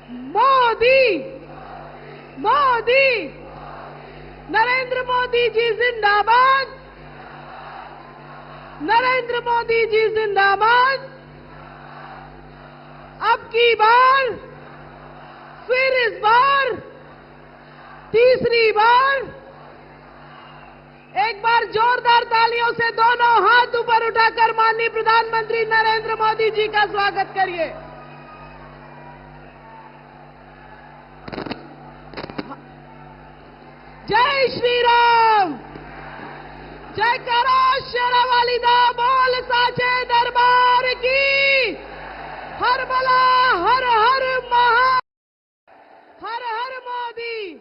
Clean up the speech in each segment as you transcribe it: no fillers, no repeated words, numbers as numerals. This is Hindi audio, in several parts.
मोदी मोदी नरेंद्र मोदी जी जिंदाबाद। नरेंद्र मोदी जी जिंदाबाद। अब की बार, फिर इस बार, तीसरी बार, एक बार जोरदार तालियों से दोनों हाथ ऊपर उठाकर माननीय प्रधानमंत्री नरेंद्र मोदी जी का स्वागत करिए। जय श्री राम। जय करो शेरावाली दा बोल साचे दरबार की। हर भला हर हर हर हर मोदी।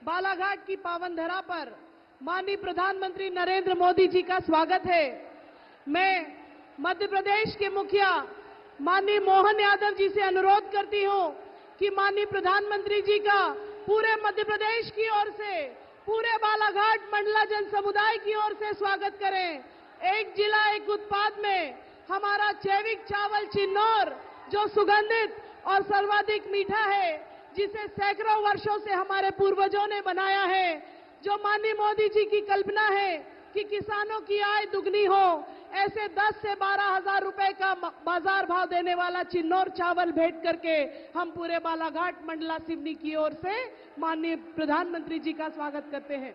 बालाघाट की पावन धरा पर माननीय प्रधानमंत्री नरेंद्र मोदी जी का स्वागत है। मैं मध्य प्रदेश के मुखिया माननीय मोहन यादव जी से अनुरोध करती हूं कि माननीय प्रधानमंत्री जी का पूरे मध्य प्रदेश की ओर से, पूरे बालाघाट मंडला जन समुदाय की ओर से स्वागत करें। एक जिला एक उत्पाद में हमारा जैविक चावल चिन्नौर, जो सुगंधित और सर्वाधिक मीठा है, जिसे सैकड़ों वर्षों से हमारे पूर्वजों ने बनाया है, जो माननीय मोदी जी की कल्पना है कि किसानों की आय दुगनी हो, ऐसे 10 से 12 हजार रुपए का बाजार भाव देने वाला चिन्नौर चावल भेंट करके हम पूरे बालाघाट मंडला सिवनी की ओर से माननीय प्रधानमंत्री जी का स्वागत करते हैं।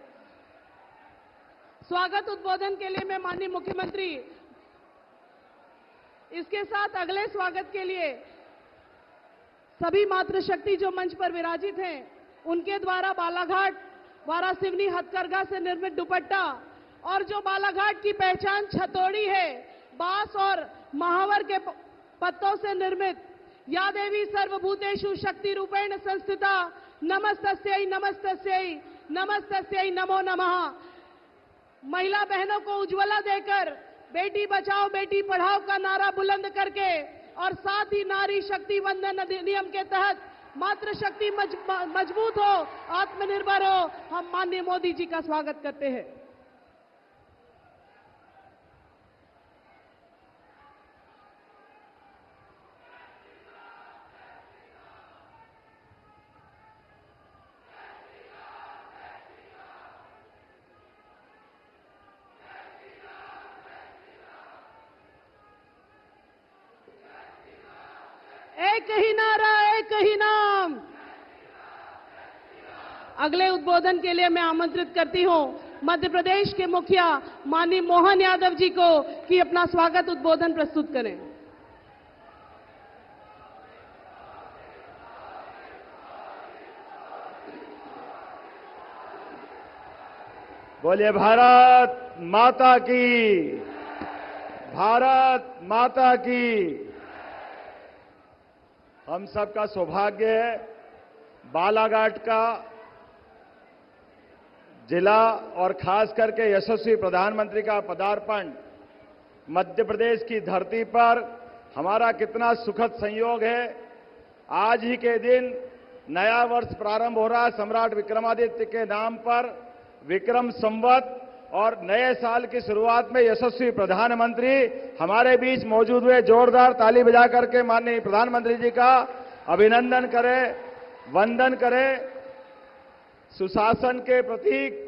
स्वागत उद्बोधन के लिए मैं माननीय मुख्यमंत्री, इसके साथ अगले स्वागत के लिए सभी मातृशक्ति जो मंच पर विराजित हैं, उनके द्वारा बालाघाट वारा सिवनी हथकरघा से निर्मित दुपट्टा और जो बालाघाट की पहचान छतोड़ी है, बांस और महावर के पत्तों से निर्मित, या देवी सर्वभूतेषु शक्ति रूपेण संस्थिता नमस्तस्यै नमस्तस्यै नमस्तस्यै नमो नमः। महिला बहनों को उज्ज्वला देकर बेटी बचाओ बेटी पढ़ाओ का नारा बुलंद करके और साथ ही नारी शक्ति वंदन अधिनियम के तहत मातृशक्ति मजबूत हो, आत्मनिर्भर हो, हम माननीय मोदी जी का स्वागत करते हैं। एक ही नारा, एक ही नाम। अगले उद्बोधन के लिए मैं आमंत्रित करती हूं मध्य प्रदेश के मुखिया माननीय मोहन यादव जी को कि अपना स्वागत उद्बोधन प्रस्तुत करें। बोलिए भारत माता की। भारत माता की। हम सबका सौभाग्य है बालाघाट का जिला और खास करके यशस्वी प्रधानमंत्री का पदार्पण मध्य प्रदेश की धरती पर हमारा कितना सुखद संयोग है। आज ही के दिन नया वर्ष प्रारंभ हो रहा है सम्राट विक्रमादित्य के नाम पर, विक्रम संवत, और नए साल की शुरुआत में यशस्वी प्रधानमंत्री हमारे बीच मौजूद हुए। जोरदार ताली बजा करके माननीय प्रधानमंत्री जी का अभिनंदन करें, वंदन करें। सुशासन के प्रतीक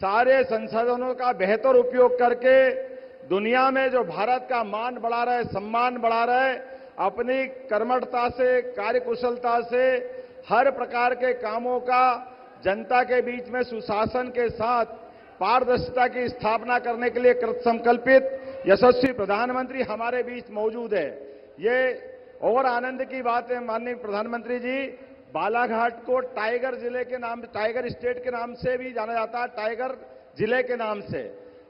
सारे संसाधनों का बेहतर उपयोग करके दुनिया में जो भारत का मान बढ़ा रहे, सम्मान बढ़ा रहे, अपनी कर्मठता से, कार्यकुशलता से हर प्रकार के कामों का जनता के बीच में सुशासन के साथ पारदर्शिता की स्थापना करने के लिए कृत संकल्पित यशस्वी प्रधानमंत्री हमारे बीच मौजूद है। ये और आनंद की बात है माननीय प्रधानमंत्री जी, बालाघाट को टाइगर जिले के नाम, टाइगर स्टेट के नाम से भी जाना जाता है, टाइगर जिले के नाम से।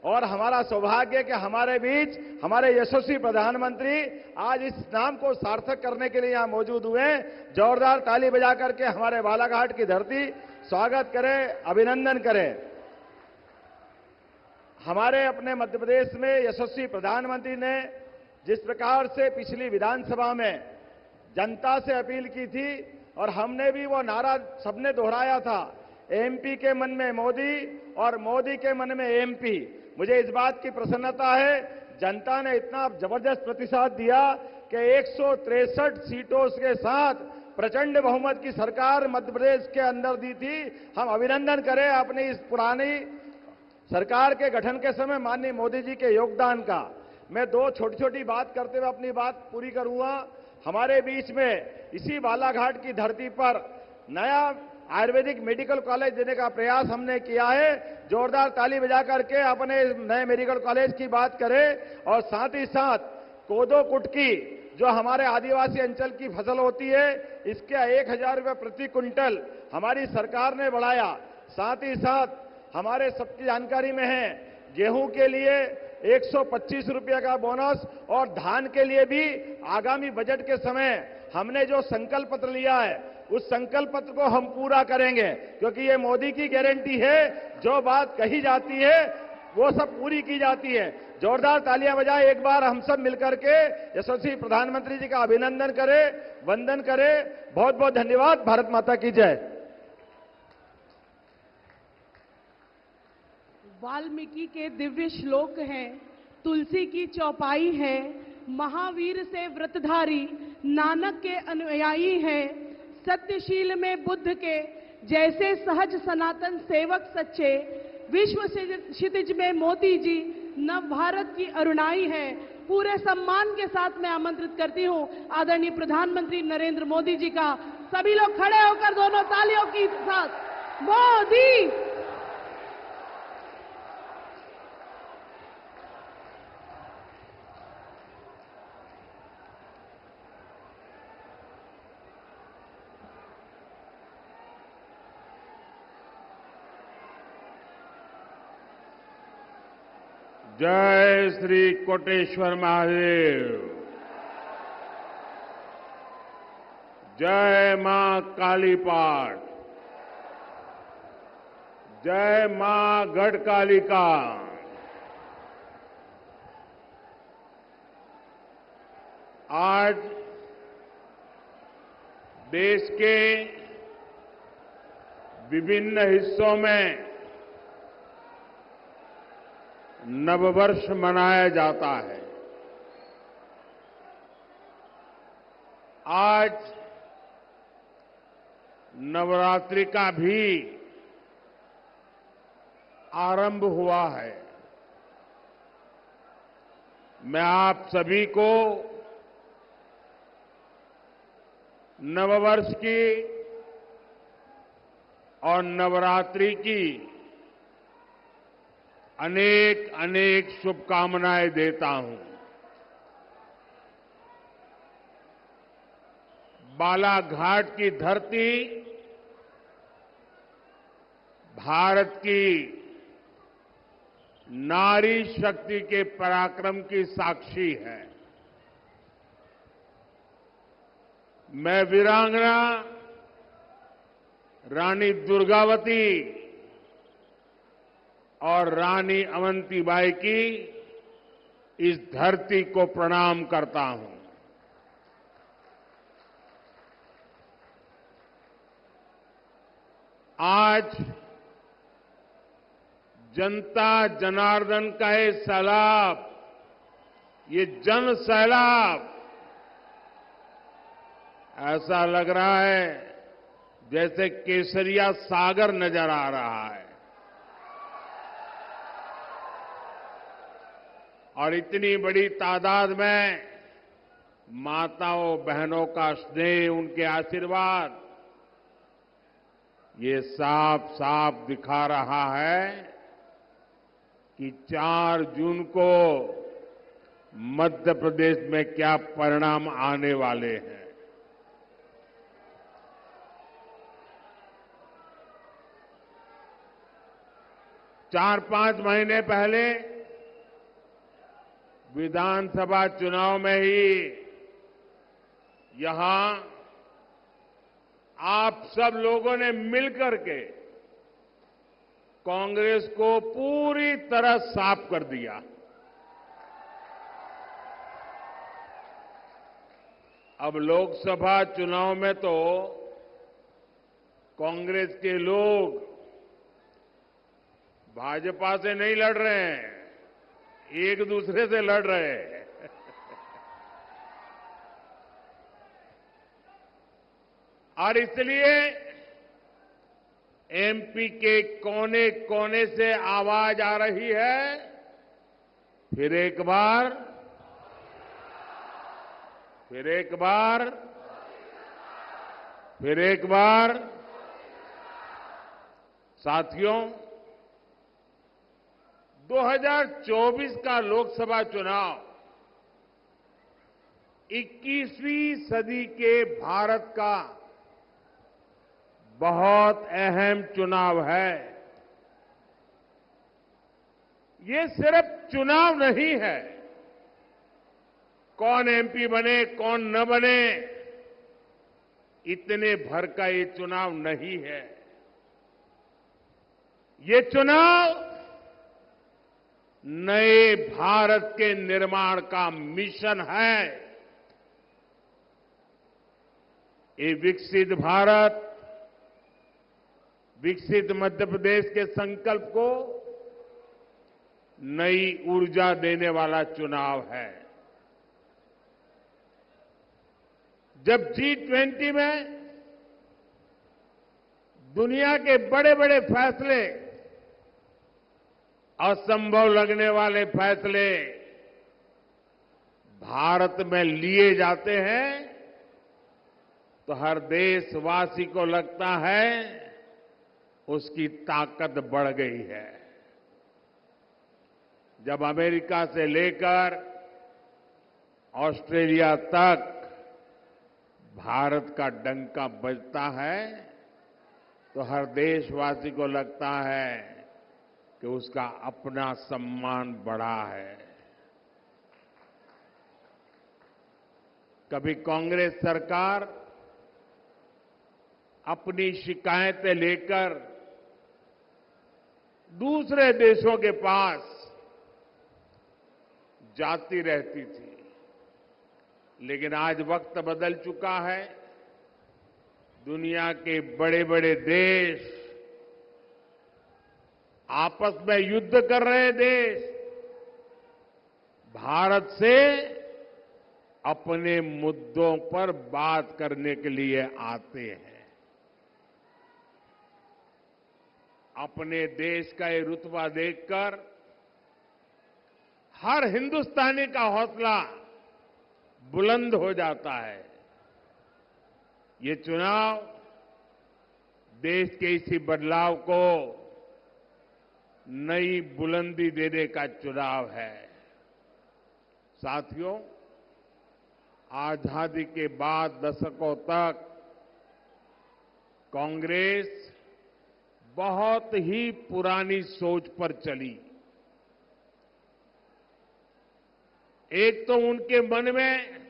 और हमारा सौभाग्य है कि हमारे बीच हमारे यशस्वी प्रधानमंत्री आज इस नाम को सार्थक करने के लिए यहां मौजूद हुए। जोरदार ताली बजा करके हमारे बालाघाट की धरती स्वागत करें, अभिनंदन करें। हमारे अपने मध्य प्रदेश में यशस्वी प्रधानमंत्री ने जिस प्रकार से पिछली विधानसभा में जनता से अपील की थी और हमने भी वो नारा सबने दोहराया था, एमपी के मन में मोदी और मोदी के मन में एमपी। मुझे इस बात की प्रसन्नता है जनता ने इतना जबरदस्त प्रतिसाद दिया कि 163 सीटों के साथ प्रचंड बहुमत की सरकार मध्य प्रदेश के अंदर दी थी। हम अभिनंदन करें अपनी इस पुरानी सरकार के गठन के समय माननीय मोदी जी के योगदान का। मैं दो छोटी छोटी बात करते हुए अपनी बात पूरी करूंगा। हमारे बीच में इसी बालाघाट की धरती पर नया आयुर्वेदिक मेडिकल कॉलेज देने का प्रयास हमने किया है। जोरदार ताली बजा करके अपने नए मेडिकल कॉलेज की बात करें। और साथ ही साथ कोदो कुटकी जो हमारे आदिवासी अंचल की फसल होती है, इसके 1000 रुपये प्रति क्विंटल हमारी सरकार ने बढ़ाया। साथ ही साथ हमारे सबकी जानकारी में है गेहूं के लिए 125 रुपये का बोनस और धान के लिए भी आगामी बजट के समय हमने जो संकल्प पत्र लिया है उस संकल्प पत्र को हम पूरा करेंगे, क्योंकि ये मोदी की गारंटी है। जो बात कही जाती है वो सब पूरी की जाती है। जोरदार तालियां बजाएं एक बार हम सब मिलकर के यशस्वी प्रधानमंत्री जी का अभिनंदन करें, वंदन करें। बहुत बहुत धन्यवाद। भारत माता की जय। वाल्मीकि के दिव्य श्लोक हैं, तुलसी की चौपाई है, महावीर से व्रतधारी नानक के अनुयायी हैं, सत्यशील में बुद्ध के जैसे सहज सनातन सेवक सच्चे, विश्व क्षितिज में मोदी जी नव भारत की अरुणाई है। पूरे सम्मान के साथ मैं आमंत्रित करती हूं आदरणीय प्रधानमंत्री नरेंद्र मोदी जी का। सभी लोग खड़े होकर दोनों तालियों के साथ मोदी। जय श्री कोटेश्वर महादेव। जय मां कालीपाट। जय मां गढ़कालिका। आज देश के विभिन्न हिस्सों में नववर्ष मनाया जाता है। आज नवरात्रि का भी आरंभ हुआ है। मैं आप सभी को नववर्ष की और नवरात्रि की अनेक अनेक शुभकामनाएं देता हूं। बालाघाट की धरती भारत की नारी शक्ति के पराक्रम की साक्षी है। मैं वीरांगना रानी दुर्गावती और रानी अवंतीबाई की इस धरती को प्रणाम करता हूं। आज जनता जनार्दन का ये सैलाब, ये जन सैलाब ऐसा लग रहा है जैसे केसरिया सागर नजर आ रहा है। और इतनी बड़ी तादाद में माताओं बहनों का स्नेह, उनके आशीर्वाद, ये साफ साफ दिखा रहा है कि 4 जून को मध्य प्रदेश में क्या परिणाम आने वाले हैं। चार 5 महीने पहले विधानसभा चुनाव में ही यहां आप सब लोगों ने मिलकर के कांग्रेस को पूरी तरह साफ कर दिया। अब लोकसभा चुनाव में तो कांग्रेस के लोग भाजपा से नहीं लड़ रहे हैं, एक दूसरे से लड़ रहे हैं। और इसलिए एमपी के कोने कोने से आवाज आ रही है, फिर एक बार, फिर एक बार, फिर एक बार। साथियों, 2024 का लोकसभा चुनाव 21वीं सदी के भारत का बहुत अहम चुनाव है। ये सिर्फ चुनाव नहीं है, कौन एमपी बने कौन न बने इतने भर का ये चुनाव नहीं है। ये चुनाव नए भारत के निर्माण का मिशन है। ये विकसित भारत, विकसित मध्य प्रदेश के संकल्प को नई ऊर्जा देने वाला चुनाव है। जब G20 में दुनिया के बड़े बड़े फैसले, असंभव लगने वाले फैसले भारत में लिए जाते हैं तो हर देशवासी को लगता है उसकी ताकत बढ़ गई है। जब अमेरिका से लेकर ऑस्ट्रेलिया तक भारत का डंका बजता है तो हर देशवासी को लगता है कि उसका अपना सम्मान बढ़ा है। कभी कांग्रेस सरकार अपनी शिकायतें लेकर दूसरे देशों के पास जाती रहती थी, लेकिन आज वक्त बदल चुका है। दुनिया के बड़े बड़े देश, आपस में युद्ध कर रहे देश, भारत से अपने मुद्दों पर बात करने के लिए आते हैं। अपने देश का ये रुतबा देखकर हर हिंदुस्तानी का हौसला बुलंद हो जाता है। ये चुनाव देश के इसी बदलाव को नई बुलंदी देने का चुनाव है। साथियों, आजादी के बाद दशकों तक कांग्रेस बहुत ही पुरानी सोच पर चली। एक तो उनके मन में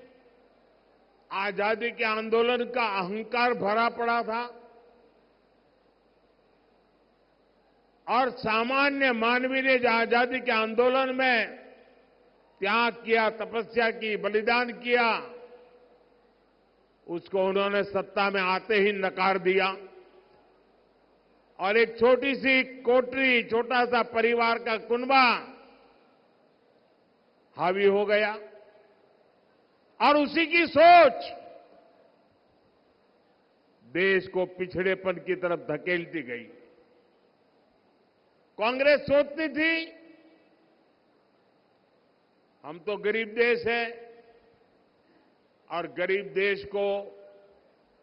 आजादी के आंदोलन का अहंकार भरा पड़ा था और सामान्य मानवीय ने जो आजादी के आंदोलन में त्याग किया, तपस्या की, बलिदान किया, उसको उन्होंने सत्ता में आते ही नकार दिया और एक छोटी सी कोठरी, छोटा सा परिवार का कुनबा हावी हो गया और उसी की सोच देश को पिछड़ेपन की तरफ धकेलती गई। कांग्रेस सोचती थी हम तो गरीब देश है और गरीब देश को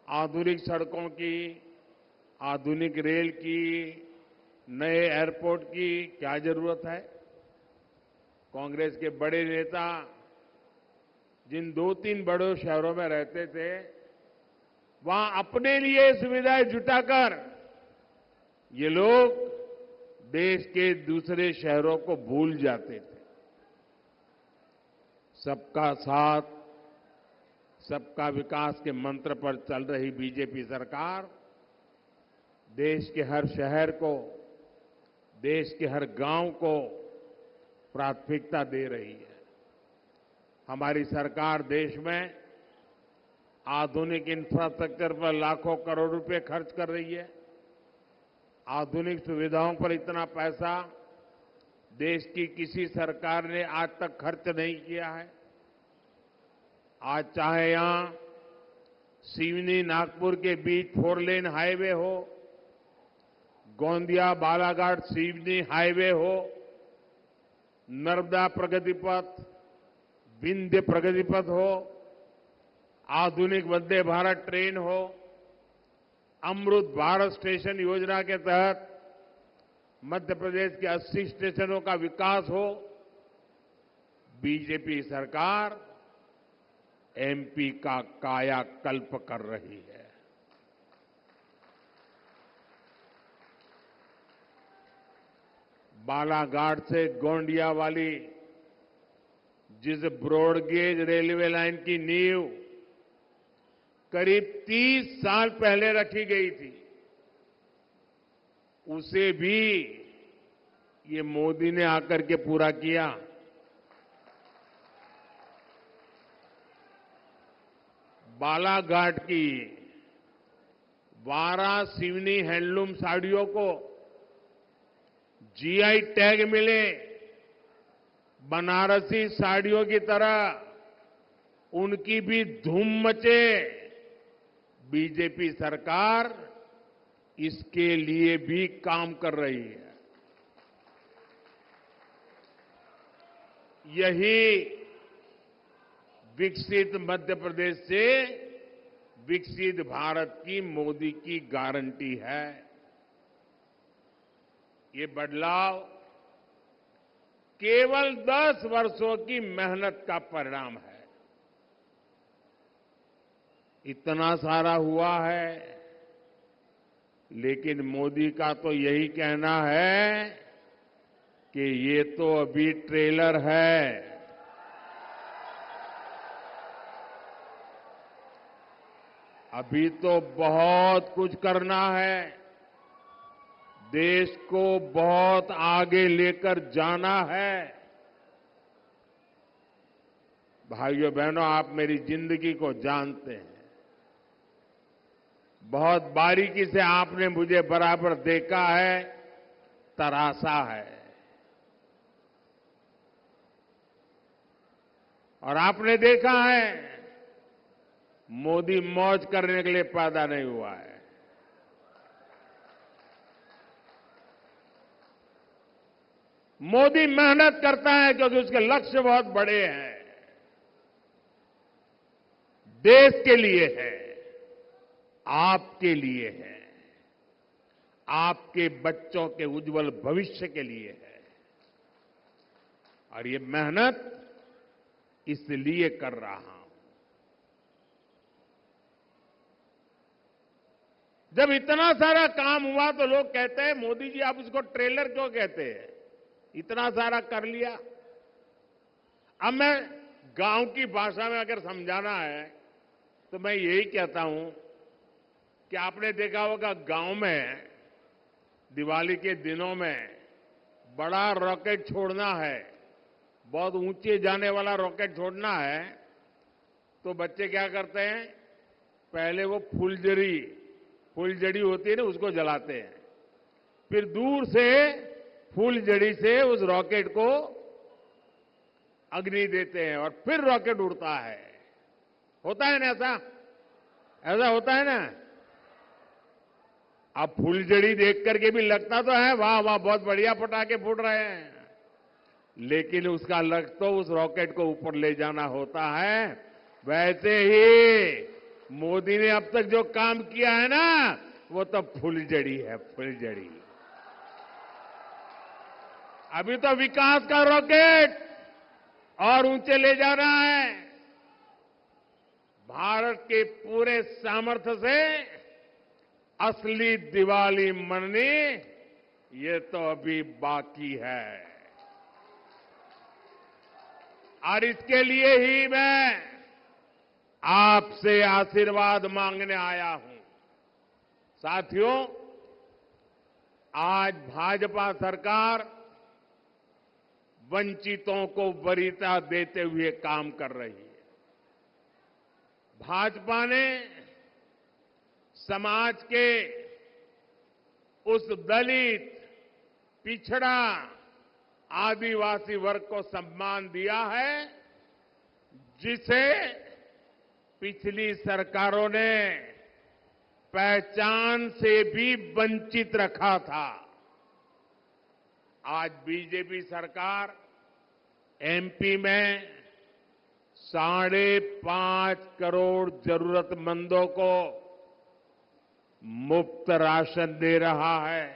आधुनिक सड़कों की, आधुनिक रेल की, नए एयरपोर्ट की क्या जरूरत है। कांग्रेस के बड़े नेता जिन 2-3 बड़े शहरों में रहते थे, वहां अपने लिए सुविधाएं जुटाकर ये लोग देश के दूसरे शहरों को भूल जाते थे। सबका साथ, सबका विकास के मंत्र पर चल रही बीजेपी सरकार देश के हर शहर को, देश के हर गांव को प्राथमिकता दे रही है। हमारी सरकार देश में आधुनिक इंफ्रास्ट्रक्चर पर लाखों करोड़ रुपए खर्च कर रही है। आधुनिक सुविधाओं पर इतना पैसा देश की किसी सरकार ने आज तक खर्च नहीं किया है। आज चाहे यहां सिवनी नागपुर के बीच 4 लेन हाईवे हो, गोंदिया बालाघाट सिवनी हाईवे हो, नर्मदा प्रगति पथ, विंध्य प्रगति पथ हो, आधुनिक वंदे भारत ट्रेन हो, अमृत भारत स्टेशन योजना के तहत मध्य प्रदेश के 80 स्टेशनों का विकास हो, बीजेपी सरकार एमपी का कायाकल्प कर रही है। बालाघाट से गोंडिया वाली जिस ब्रॉडगेज रेलवे लाइन की नींव करीब 30 साल पहले रखी गई थी, उसे भी ये मोदी ने आकर के पूरा किया। बालाघाट की 12 सिवनी हैंडलूम साड़ियों को जीआई टैग मिले, बनारसी साड़ियों की तरह उनकी भी धूम मचे। बीजेपी सरकार इसके लिए भी काम कर रही है। यही विकसित मध्य प्रदेश से विकसित भारत की मोदी की गारंटी है। ये बदलाव केवल 10 वर्षों की मेहनत का परिणाम है। इतना सारा हुआ है, लेकिन मोदी का तो यही कहना है कि ये तो अभी ट्रेलर है। अभी तो बहुत कुछ करना है, देश को बहुत आगे लेकर जाना है। भाइयों बहनों, आप मेरी जिंदगी को जानते हैं, बहुत बारीकी से आपने मुझे बराबर देखा है, तरासा है। और आपने देखा है, मोदी मौज करने के लिए पैदा नहीं हुआ है। मोदी मेहनत करता है क्योंकि उसके लक्ष्य बहुत बड़े हैं, देश के लिए है, आपके लिए है, आपके बच्चों के उज्जवल भविष्य के लिए है। और ये मेहनत इसलिए कर रहा हूं। जब इतना सारा काम हुआ तो लोग कहते हैं, मोदी जी आप इसको ट्रेलर क्यों कहते हैं, इतना सारा कर लिया। अब मैं गांव की भाषा में अगर समझाना है तो मैं यही कहता हूं कि आपने देखा होगा गांव में दिवाली के दिनों में बड़ा रॉकेट छोड़ना है, बहुत ऊंचे जाने वाला रॉकेट छोड़ना है, तो बच्चे क्या करते हैं, पहले वो फुलझड़ी होती है ना, उसको जलाते हैं, फिर दूर से फुलझड़ी से उस रॉकेट को अग्नि देते हैं और फिर रॉकेट उड़ता है। होता है ना ऐसा होता है ना। अब फुलझड़ी देख करके भी लगता तो है वाह वाह बहुत बढ़िया पटाखे फूट रहे हैं, लेकिन उसका लक्ष्य तो उस रॉकेट को ऊपर ले जाना होता है। वैसे ही मोदी ने अब तक जो काम किया है ना, वो तो फुलझड़ी है, फुलझड़ी। अभी तो विकास का रॉकेट और ऊंचे ले जाना है। भारत के पूरे सामर्थ्य से असली दिवाली मननी, ये तो अभी बाकी है। और इसके लिए ही मैं आपसे आशीर्वाद मांगने आया हूं। साथियों, आज भाजपा सरकार वंचितों को वरीयता देते हुए काम कर रही है। भाजपा ने समाज के उस दलित, पिछड़ा आदिवासी वर्ग को सम्मान दिया है, जिसे पिछली सरकारों ने पहचान से भी वंचित रखा था। आज बीजेपी सरकार एमपी में 5.5 करोड़ जरूरतमंदों को मुफ्त राशन दे रहा है।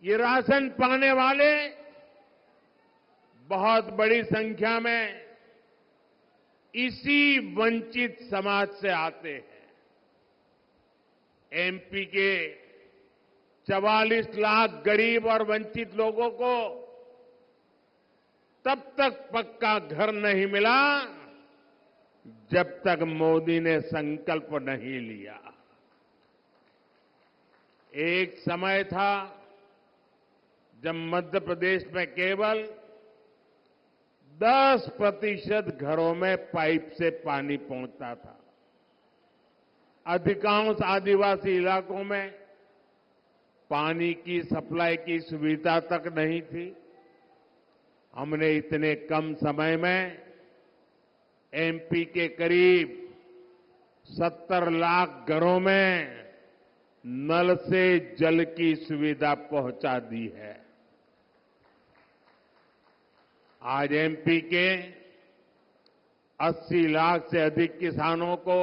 ये राशन पाने वाले बहुत बड़ी संख्या में इसी वंचित समाज से आते हैं। एमपी के 44 लाख गरीब और वंचित लोगों को तब तक पक्का घर नहीं मिला जब तक मोदी ने संकल्प नहीं लिया। एक समय था जब मध्य प्रदेश में केवल 10% घरों में पाइप से पानी पहुंचता था। अधिकांश आदिवासी इलाकों में पानी की सप्लाई की सुविधा तक नहीं थी। हमने इतने कम समय में एमपी के करीब 70 लाख घरों में नल से जल की सुविधा पहुंचा दी है। आज एमपी के 80 लाख से अधिक किसानों को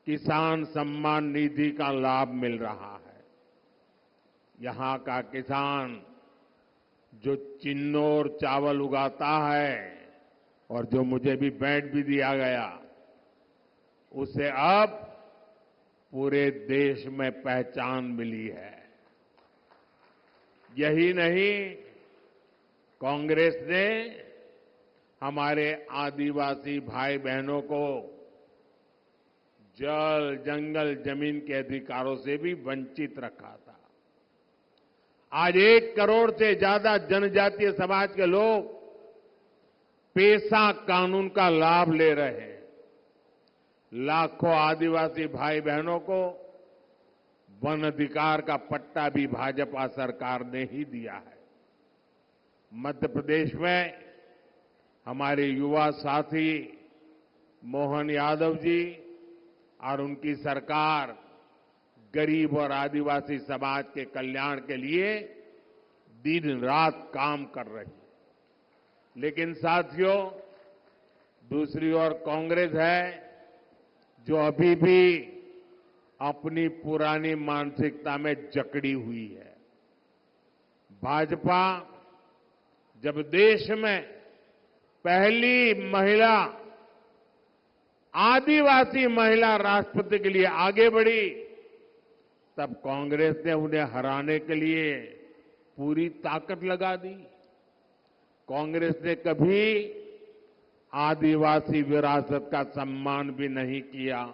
किसान सम्मान निधि का लाभ मिल रहा है। यहां का किसान जो चिन्नौर चावल उगाता है और जो मुझे भी बैट भी दिया गया, उसे अब पूरे देश में पहचान मिली है। यही नहीं, कांग्रेस ने हमारे आदिवासी भाई बहनों को जल, जंगल, जमीन के अधिकारों से भी वंचित रखा था। आज 1 करोड़ से ज्यादा जनजातीय समाज के लोग पेसा कानून का लाभ ले रहे हैं। लाखों आदिवासी भाई बहनों को वन अधिकार का पट्टा भी भाजपा सरकार ने ही दिया है। मध्य प्रदेश में हमारे युवा साथी मोहन यादव जी और उनकी सरकार गरीब और आदिवासी समाज के कल्याण के लिए दिन रात काम कर रही है। लेकिन साथियों, दूसरी ओर कांग्रेस है जो अभी भी अपनी पुरानी मानसिकता में जकड़ी हुई है। भाजपा जब देश में पहली महिला आदिवासी महिला राष्ट्रपति के लिए आगे बढ़ी, तब कांग्रेस ने उन्हें हराने के लिए पूरी ताकत लगा दी। कांग्रेस ने कभी आदिवासी विरासत का सम्मान भी नहीं किया।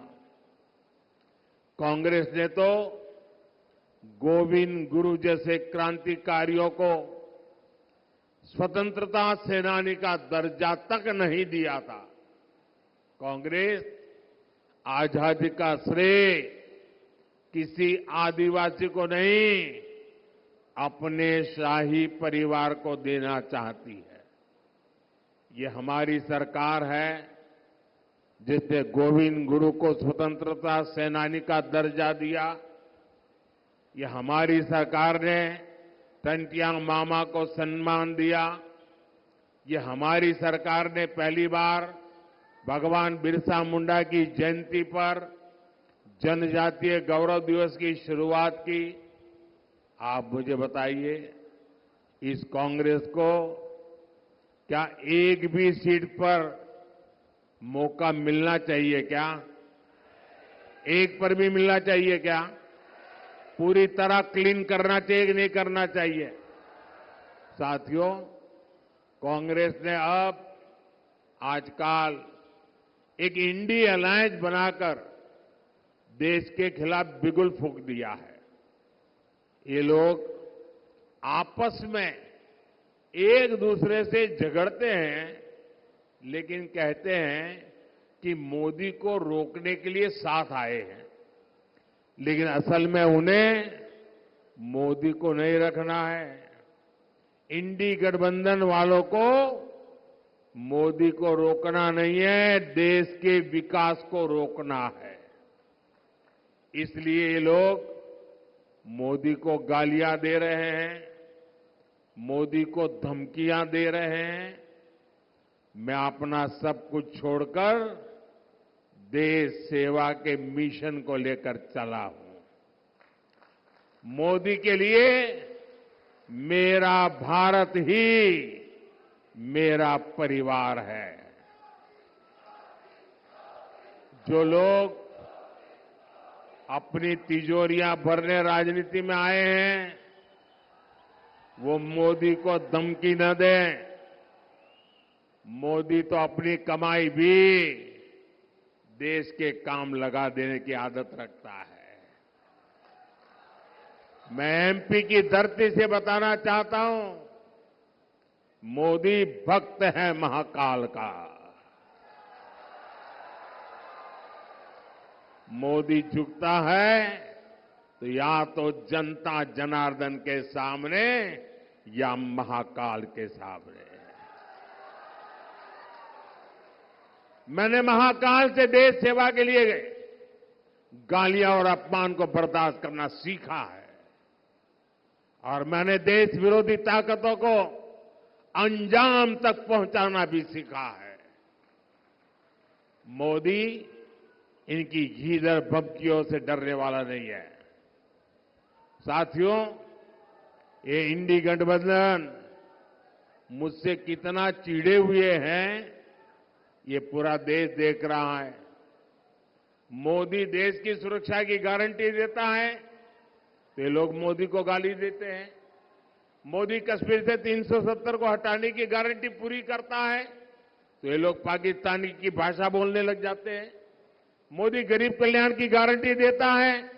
कांग्रेस ने तो गोविंद गुरु जैसे क्रांतिकारियों को स्वतंत्रता सेनानी का दर्जा तक नहीं दिया था। कांग्रेस आजादी का श्रेय किसी आदिवासी को नहीं, अपने शाही परिवार को देना चाहती है। ये हमारी सरकार है जिसने गोविंद गुरु को स्वतंत्रता सेनानी का दर्जा दिया। ये हमारी सरकार ने टंटियांग मामा को सम्मान दिया। ये हमारी सरकार ने पहली बार भगवान बिरसा मुंडा की जयंती पर जनजातीय गौरव दिवस की शुरुआत की। आप मुझे बताइए, इस कांग्रेस को क्या एक भी सीट पर मौका मिलना चाहिए क्या? एक पर भी मिलना चाहिए क्या? पूरी तरह क्लीन करना चाहिए कि नहीं करना चाहिए? साथियों, कांग्रेस ने अब आजकल एक इंडी अलायंस बनाकर देश के खिलाफ बिगुल फूंक दिया है। ये लोग आपस में एक दूसरे से झगड़ते हैं, लेकिन कहते हैं कि मोदी को रोकने के लिए साथ आए हैं, लेकिन असल में उन्हें मोदी को नहीं रखना है। इंडी गठबंधन वालों को मोदी को रोकना नहीं है, देश के विकास को रोकना है। इसलिए ये लोग मोदी को गालियां दे रहे हैं, मोदी को धमकियां दे रहे हैं। मैं अपना सब कुछ छोड़कर देश सेवा के मिशन को लेकर चला हूं। मोदी के लिए मेरा भारत ही मेरा परिवार है। जो लोग अपनी तिजोरियां भरने राजनीति में आए हैं, वो मोदी को धमकी न दें। मोदी तो अपनी कमाई भी देश के काम लगा देने की आदत रखता है। मैं एमपी की धरती से बताना चाहता हूं, मोदी भक्त है महाकाल का। मोदी झुकता है तो या तो जनता जनार्दन के सामने या महाकाल के सामने। मैंने महाकाल से देश सेवा के लिए गालियां और अपमान को बर्दाश्त करना सीखा है, और मैंने देश विरोधी ताकतों को अंजाम तक पहुंचाना भी सीखा है। मोदी इनकी घीधर भभकियों से डरने वाला नहीं है। साथियों, ये इंडी गठबंधन मुझसे कितना चिढ़े हुए हैं, ये पूरा देश देख रहा है। मोदी देश की सुरक्षा की गारंटी देता है तो ये लोग मोदी को गाली देते हैं। मोदी कश्मीर से 370 को हटाने की गारंटी पूरी करता है तो ये लोग पाकिस्तानी की भाषा बोलने लग जाते हैं। मोदी गरीब कल्याण की गारंटी देता है,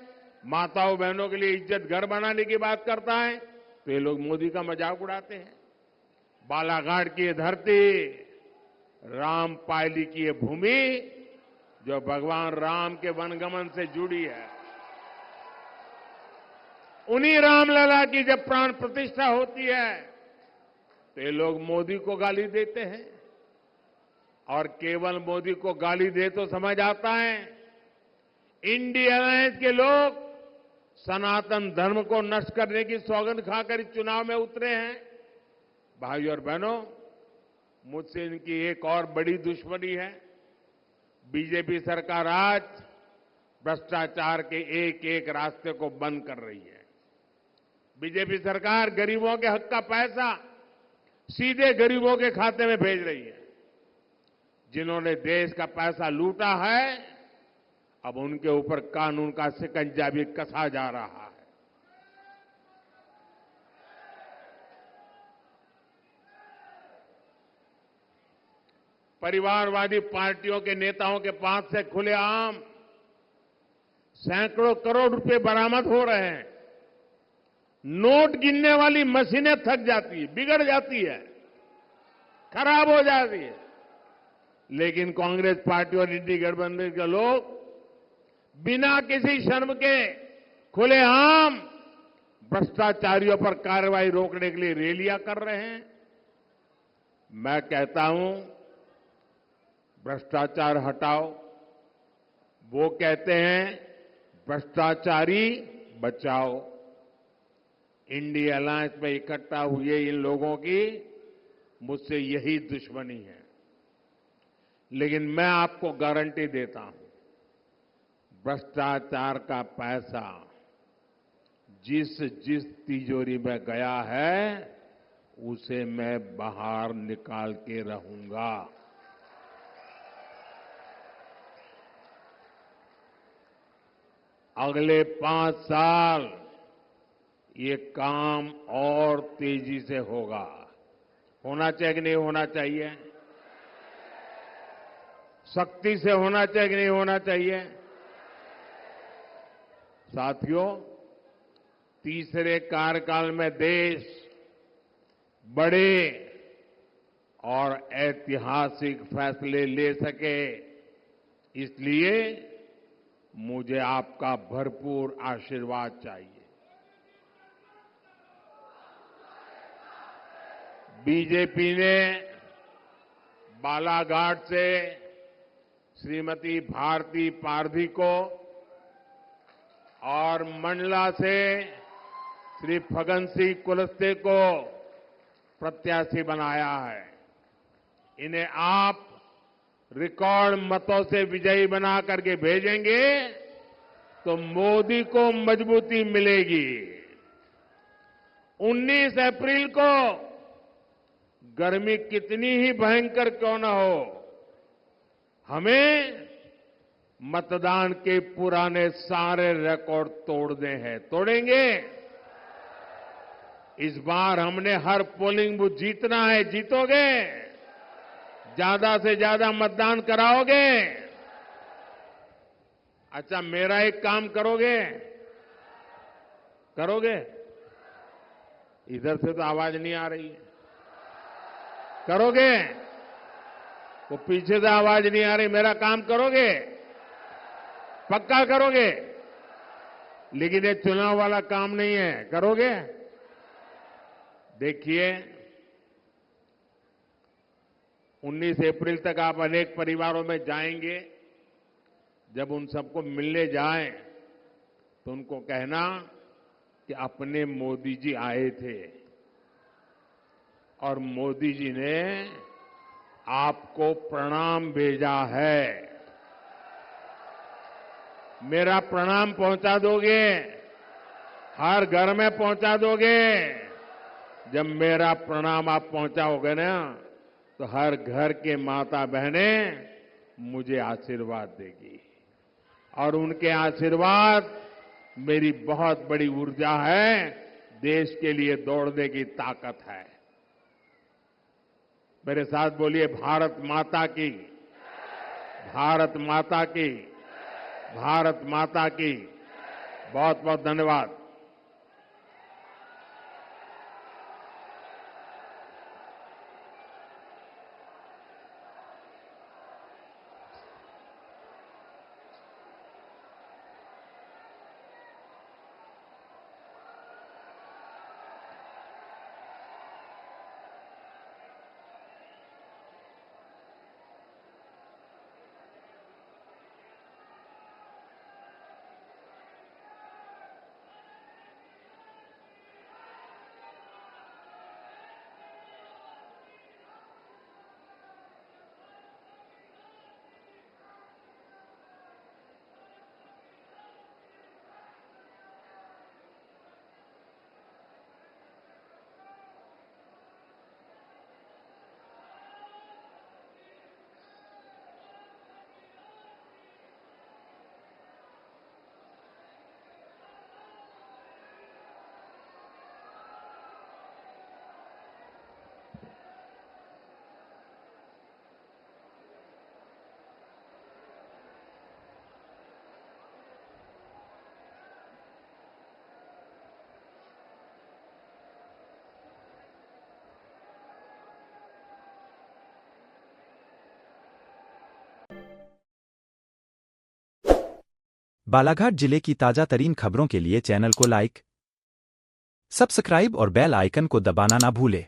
माताओं बहनों के लिए इज्जत घर बनाने की बात करता है तो ये लोग मोदी का मजाक उड़ाते हैं। बालाघाट की ये धरती, राम पायली की ये भूमि जो भगवान राम के वनगमन से जुड़ी है, उन्हीं रामलला की जब प्राण प्रतिष्ठा होती है तो ये लोग मोदी को गाली देते हैं। और केवल मोदी को गाली दे तो समझ आता है, इंडिया अलायंस के लोग सनातन धर्म को नष्ट करने की सौगंध खाकर इस चुनाव में उतरे हैं। भाइयों और बहनों, मुझसे इनकी एक और बड़ी दुश्मनी है। बीजेपी सरकार आज भ्रष्टाचार के एक एक रास्ते को बंद कर रही है। बीजेपी सरकार गरीबों के हक का पैसा सीधे गरीबों के खाते में भेज रही है। जिन्होंने देश का पैसा लूटा है, अब उनके ऊपर कानून का शिकंजा भी कसा जा रहा है। परिवारवादी पार्टियों के नेताओं के पास से खुलेआम सैकड़ों करोड़ रुपए बरामद हो रहे हैं। नोट गिनने वाली मशीनें थक जाती है, बिगड़ जाती है, खराब हो जाती है, लेकिन कांग्रेस पार्टी और इंडी गठबंधन के लोग बिना किसी शर्म के खुलेआम भ्रष्टाचारियों पर कार्रवाई रोकने के लिए रैलियां कर रहे हैं। मैं कहता हूं, भ्रष्टाचार हटाओ। वो कहते हैं भ्रष्टाचारी बचाओ। इंडिया अलायंस में इकट्ठा हुए इन लोगों की मुझसे यही दुश्मनी है। लेकिन मैं आपको गारंटी देता हूं, भ्रष्टाचार का पैसा जिस जिस तिजोरी में गया है उसे मैं बाहर निकाल के रहूंगा। अगले 5 साल ये काम और तेजी से होगा। होना चाहिए कि नहीं होना चाहिए? सख्ती से होना चाहिए कि नहीं होना चाहिए? साथियों, तीसरे कार्यकाल में देश बड़े और ऐतिहासिक फैसले ले सके, इसलिए मुझे आपका भरपूर आशीर्वाद चाहिए। बीजेपी ने बालाघाट से श्रीमती भारती पारधी को और मंडला से श्री फग्गन सिंह कुलस्ते को प्रत्याशी बनाया है। इन्हें आप रिकॉर्ड मतों से विजयी बना करके भेजेंगे तो मोदी को मजबूती मिलेगी। 19 अप्रैल को गर्मी कितनी ही भयंकर क्यों न हो, हमें मतदान के पुराने सारे रिकॉर्ड तोड़ने हैं। तोड़ेंगे। इस बार हमने हर पोलिंग बूथ जीतना है। जीतोगे? ज्यादा से ज्यादा मतदान कराओगे? अच्छा, मेरा एक काम करोगे? करोगे? इधर से तो आवाज नहीं आ रही है। करोगे? वो पीछे से आवाज नहीं आ रही। मेरा काम करोगे? पक्का करोगे? लेकिन ये चुनाव वाला काम नहीं है। करोगे? देखिए, 19 अप्रैल तक आप अनेक परिवारों में जाएंगे। जब उन सबको मिलने जाएं तो उनको कहना कि अपने मोदी जी आए थे और मोदी जी ने आपको प्रणाम भेजा है। मेरा प्रणाम पहुंचा दोगे? हर घर में पहुंचा दोगे? जब मेरा प्रणाम आप पहुंचाओगे ना, तो हर घर के माता बहनें मुझे आशीर्वाद देगी और उनके आशीर्वाद मेरी बहुत बड़ी ऊर्जा है। देश के लिए दौड़ने की ताकत है। मेरे साथ बोलिए, भारत माता की, भारत माता की, भारत माता की। बहुत बहुत धन्यवाद। बालाघाट जिले की ताजा तरीन खबरों के लिए चैनल को लाइक, सब्सक्राइब और बेल आइकन को दबाना ना भूलें।